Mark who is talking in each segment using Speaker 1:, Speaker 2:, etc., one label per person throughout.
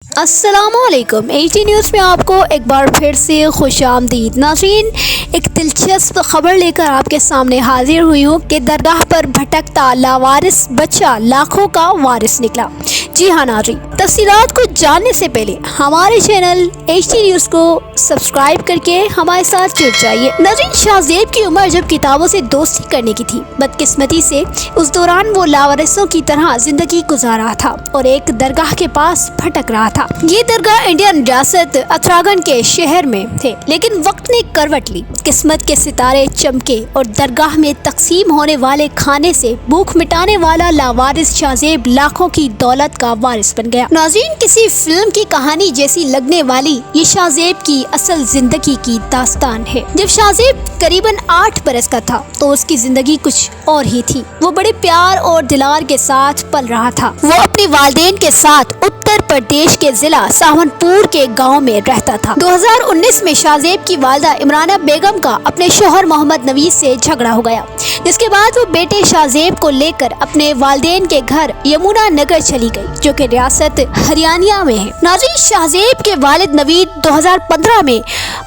Speaker 1: السلام علیکم H news میں آپ کو ایک بار پھر سے خوش آمدید ناظرین، ایک دلچسپ خبر لے کر آپ کے سامنے حاضر ہوئی ہوں کہ درگاہ پر بھٹکتا لاوارث بچہ لاکھوں کا وارث نکلا۔ جی ہاں ناظرین، تفصیلات کو جاننے سے پہلے ہمارے چینل ایچ نیوز کو سبسکرائب کر کے ہمارے ساتھ جڑ جائیے۔ ناظرین، شاہ زیب کی عمر جب کتابوں سے دوستی کرنے کی تھی، بدقسمتی سے اس دوران وہ لاوارثوں کی طرح زندگی گزار رہا تھا اور ایک درگاہ کے پاس بھٹک رہا تھا۔ یہ درگاہ انڈین ریاست اتراکھنڈ کے شہر میں تھے، لیکن وقت نے کروٹ لی، قسمت کے ستارے چمکے اور درگاہ میں تقسیم ہونے والے کھانے سے بھوک مٹانے والا لاوارث شاہ زیب لاکھوں کی دولت کا وارث بن گیا۔ ناظرین، کسی فلم کی کہانی جیسی لگنے والی یہ شاہ زیب کی اصل زندگی کی داستان ہے۔ جب شاہ زیب قریباً 8 برس کا تھا تو اس کی زندگی کچھ اور ہی تھی۔ وہ بڑے پیار اور دلار کے ساتھ پل رہا تھا۔ وہ اپنے والدین کے ساتھ اتر پردیش کے ضلع سہارنپور کے گاؤں میں رہتا تھا۔ 2019 میں شاہ زیب کی والدہ عمرانہ بیگم کا اپنے شوہر محمد نوید سے جھگڑا ہو گیا، جس کے بعد وہ بیٹے شاہ زیب کو لے کر اپنے والدین کے گھر یمنا نگر چلی گئی، جو کہ ریاست ہریانہ میں ہے۔ ناظرین، شاہ زیب کے والد نوید 2015 میں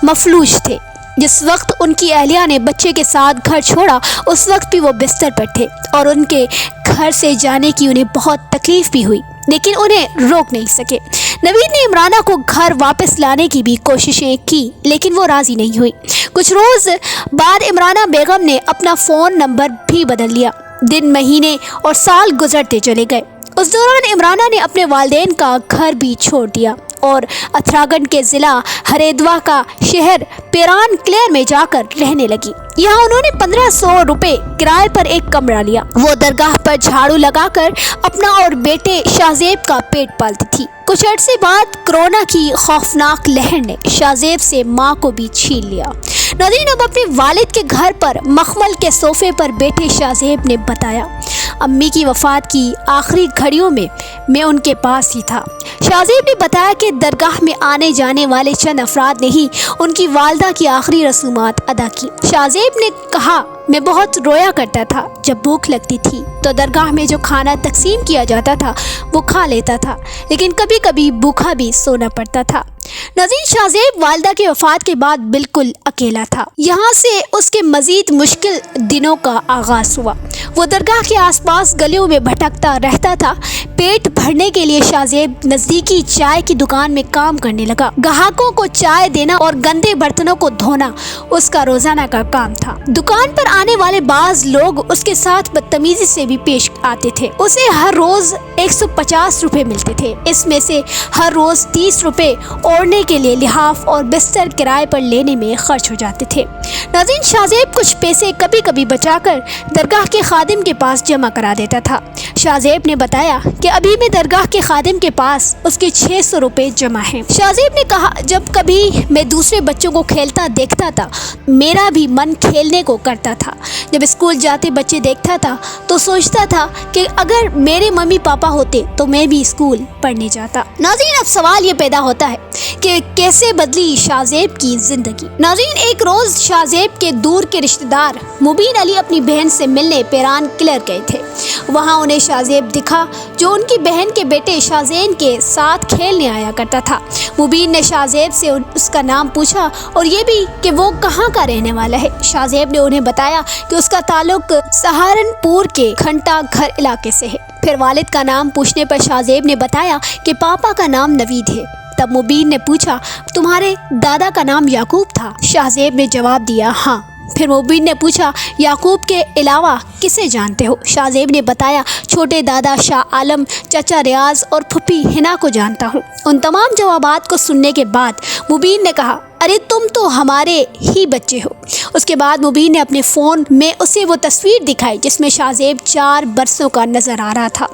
Speaker 1: مفلوج تھے۔ جس وقت ان کی اہلیہ نے بچے کے ساتھ گھر چھوڑا، اس وقت بھی وہ بستر پر تھے اور ان کے گھر سے جانے کی انہیں بہت تکلیف بھی ہوئی، لیکن انہیں روک نہیں سکے۔ نوید نے عمرانہ کو گھر واپس لانے کی بھی کوششیں کی، لیکن وہ راضی نہیں ہوئی۔ کچھ روز بعد عمرانہ بیگم نے اپنا فون نمبر بھی بدل لیا۔ دن، مہینے اور سال گزرتے چلے گئے۔ اس دوران عمرانہ نے اپنے والدین کا گھر بھی چھوڑ دیا اور اتراکھنڈ کے ضلع ہریدوار کا شہر پیران کلیر میں جا کر رہنے لگی۔ یہاں انہوں نے 1500 روپے کرائے پر ایک کمرہ لیا۔ وہ درگاہ پر جھاڑو لگا کر اپنا اور بیٹے شاہ زیب کا پیٹ پالتی تھی۔ کچھ عرصے بعد کورونا کی خوفناک لہر نے شاہ زیب سے ماں کو بھی چھین لیا۔ ناظرین، اب اپنے والد کے گھر پر مخمل کے صوفے پر بیٹھے شاہ زیب نے بتایا، امی کی وفات کی آخری گھڑیوں میں ان کے پاس ہی تھا۔ شاہ زیب نے بتایا کہ درگاہ میں آنے جانے والے چند افراد نے ہی ان کی والدہ کی آخری رسومات ادا کی۔ شاہ زیب نے کہا، میں بہت رویا کرتا تھا جب بھوک لگتی تھی تو درگاہ میں جو کھانا تقسیم کیا جاتا تھا وہ کھا لیتا تھا، لیکن کبھی کبھی بھوکا بھی سونا پڑتا تھا۔ ناظرین، شاہ زیب والدہ کی وفات کے بعد بالکل اکیلا تھا۔ یہاں سے اس کے مزید مشکل دنوں کا آغاز ہوا۔ وہ درگاہ کے آس پاس گلیوں میں بھٹکتا رہتا تھا۔ پیٹ بھرنے کے لیے شاہ زیب نزدیکی چائے کی دکان میں کام کرنے لگا۔ گاہکوں کو چائے دینا اور گندے برتنوں کو دھونا اس کا روزانہ کا کام تھا۔ دکان پر آنے والے بعض لوگ اس کے ساتھ بدتمیزی سے بھی پیش آتے تھے۔ اسے ہر روز 150 روپے ملتے تھے۔ اس میں سے ہر روز 30 روپے اوڑھنے کے لیے لحاف اور بستر کرائے پر لینے میں خرچ ہو جاتے تھے۔ ناظرین، شاہ زیب کچھ پیسے کبھی کبھی بچا کر درگاہ کے خادم کے پاس جمع کرا دیتا تھا۔ شاہ زیب نے بتایا کہ ابھی میں درگاہ کے خادم کے پاس اس کے 600 روپے جمع ہیں۔ شاہ زیب نے کہا، جب کبھی میں دوسرے بچوں کو کھیلتا دیکھتا تھا، میرا بھی من کھیلنے کو کرتا تھا۔ جب اسکول جاتے بچے دیکھتا تھا تو سوچتا تھا کہ اگر میرے ممی پاپا ہوتے تو میں بھی اسکول پڑھنے جاتا۔ ناظرین، اب سوال یہ پیدا ہوتا ہے کہ کیسے بدلی شاہ زیب کی زندگی۔ ناظرین، ایک روز شاہ زیب کے دور کے رشتہ دار مبین علی اپنی بہن سے ملنے پیران کلر گئے تھے۔ وہاں انہیں شاہ زیب دکھا، جو ان کی بہن کے بیٹے شاہ زین کے ساتھ کھیلنے آیا کرتا تھا۔ مبین نے شاہ زیب سے اس کا نام پوچھا اور یہ بھی کہ وہ کہاں کا رہنے والا ہے۔ شاہ زیب نے انہیں بتایا کہ اس کا تعلق سہارنپور کے گھنٹا گھر علاقے سے ہے۔ پھر والد کا نام پوچھنے پر شاہ زیب نے بتایا کہ پاپا کا نام نوید ہے۔ تب مبین نے پوچھا، تمہارے دادا کا نام یعقوب تھا؟ شاہ زیب نے جواب دیا، ہاں۔ پھر مبین نے پوچھا، یعقوب کے علاوہ کسے جانتے ہو؟ شاہ زیب نے بتایا، چھوٹے دادا شاہ عالم، چچا ریاض اور پھپھی ہنا کو جانتا ہوں۔ ان تمام جوابات کو سننے کے بعد مبین نے کہا، ارے تم تو ہمارے ہی بچے ہو۔ اس کے بعد مبین نے اپنے فون میں اسے وہ تصویر دکھائی جس میں شاہ زیب 4 برسوں کا نظر آ رہا تھا۔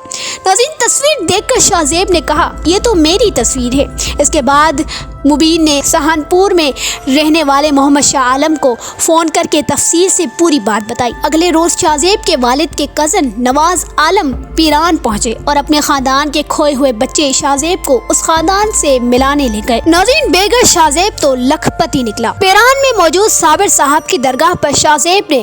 Speaker 1: ناظرین، تصویر دیکھ کر شاہ زیب نے کہا، یہ تو میری تصویر ہے۔ اس کے بعد مبین نے سہارنپور میں رہنے والے محمد شاہ عالم کو فون کر کے تفصیل سے پوری بات بتائی۔ اگلے روز شاہ زیب کے والد کے کزن نواز عالم پیران پہنچے اور اپنے خاندان کے کھوئے ہوئے بچے شاہ زیب کو اس خاندان سے ملانے لے گئے۔ ناظرین، بےگر شاہ زیب تو لکھپتی نکلا۔ پیران میں موجود صابر صاحب کی درگاہ پر شاہ زیب نے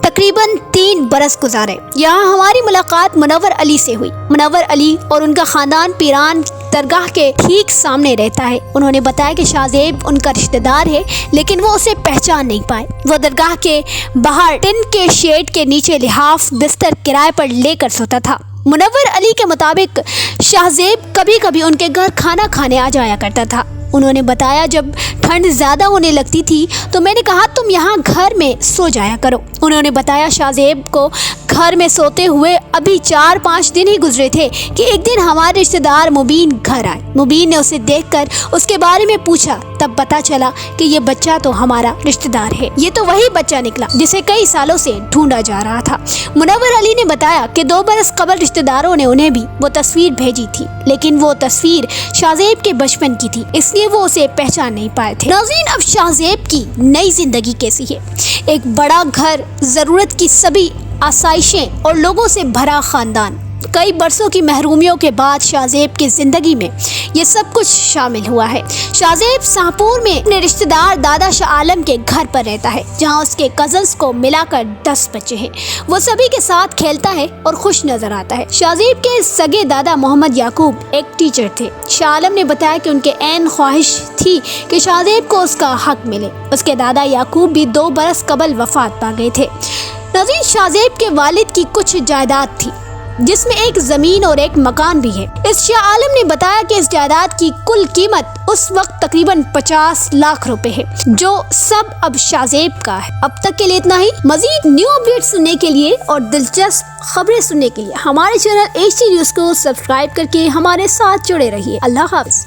Speaker 1: تقریباً 3 برس گزارے۔ یہاں ہماری ملاقات منور علی سے ہوئی۔ منور علی اور ان کا خاندان پیران درگاہ کے ٹھیک سامنے رہتا ہے۔ انہوں نے بتایا کہ شاہ زیب ان کا رشتہ دار ہے لیکن وہ اسے پہچان نہیں پائے۔ وہ درگاہ کے باہر ٹن کے شیڈ کے نیچے لحاف بستر کرائے پر لے کر سوتا تھا۔ منور علی کے مطابق شاہ زیب کبھی کبھی ان کے گھر کھانا کھانے آ جایا کرتا تھا۔ انہوں نے بتایا جب ٹھنڈ زیادہ ہونے لگتی تھی تو میں نے کہا تم یہاں گھر میں سو جایا کرو۔ انہوں نے بتایا شاہ زیب کو گھر میں سوتے ہوئے ابھی 4-5 دن ہی گزرے تھے کہ ایک دن ہمارے رشتہ دار مبین گھر آئے۔ مبین نے اسے دیکھ کر اس کے بارے میں پوچھا، تب پتا چلا کہ یہ بچہ تو ہمارا رشتہ دار ہے۔ یہ تو وہی بچہ نکلا جسے کئی سالوں سے ڈھونڈا جا رہا تھا۔ منور علی نے بتایا کہ 2 برس قبل رشتہ داروں نے انہیں بھی وہ تصویر بھیجی تھی لیکن وہ تصویر شاہ زیب کے بچپن کی تھی، اس لیے وہ اسے پہچان نہیں پائے تھے۔ ناظرین، اب شاہ زیب کی نئی زندگی کیسی ہے؟ ایک بڑا گھر، ضرورت کی سبھی آسائشیں اور لوگوں سے بھرا خاندان۔ کئی برسوں کی محرومیوں کے بعد شاہ زیب کی زندگی میں یہ سب کچھ شامل ہوا ہے۔ شاہ زیب سانپور میں اپنے رشتہ دار دادا شاہ عالم کے گھر پر رہتا ہے جہاں اس کے کزنز کو ملا کر 10 بچے ہیں۔ وہ سبھی کے ساتھ کھیلتا ہے اور خوش نظر آتا ہے۔ شاہ زیب کے سگے دادا محمد یعقوب ایک ٹیچر تھے۔ شاہ عالم نے بتایا کہ ان کے عین خواہش تھی کہ شاہ زیب کو اس کا حق ملے۔ اس کے دادا یعقوب بھی 2 برس قبل وفات پا گئے تھے۔ ناظرین، شاہ زیب کے والد کی کچھ جائیداد تھی جس میں ایک زمین اور ایک مکان بھی ہے۔ اس شاہ عالم نے بتایا کہ اس جائیداد کی کل قیمت اس وقت تقریباً 50 لاکھ روپے ہے جو سب اب شاہ زیب کا ہے۔ اب تک کے لیے اتنا ہی۔ مزید نیو اپڈیٹ سننے کے لیے اور دلچسپ خبریں سننے کے لیے ہمارے چینل HT نیوز کو سبسکرائب کر کے ہمارے ساتھ جڑے رہیے۔ اللہ حافظ۔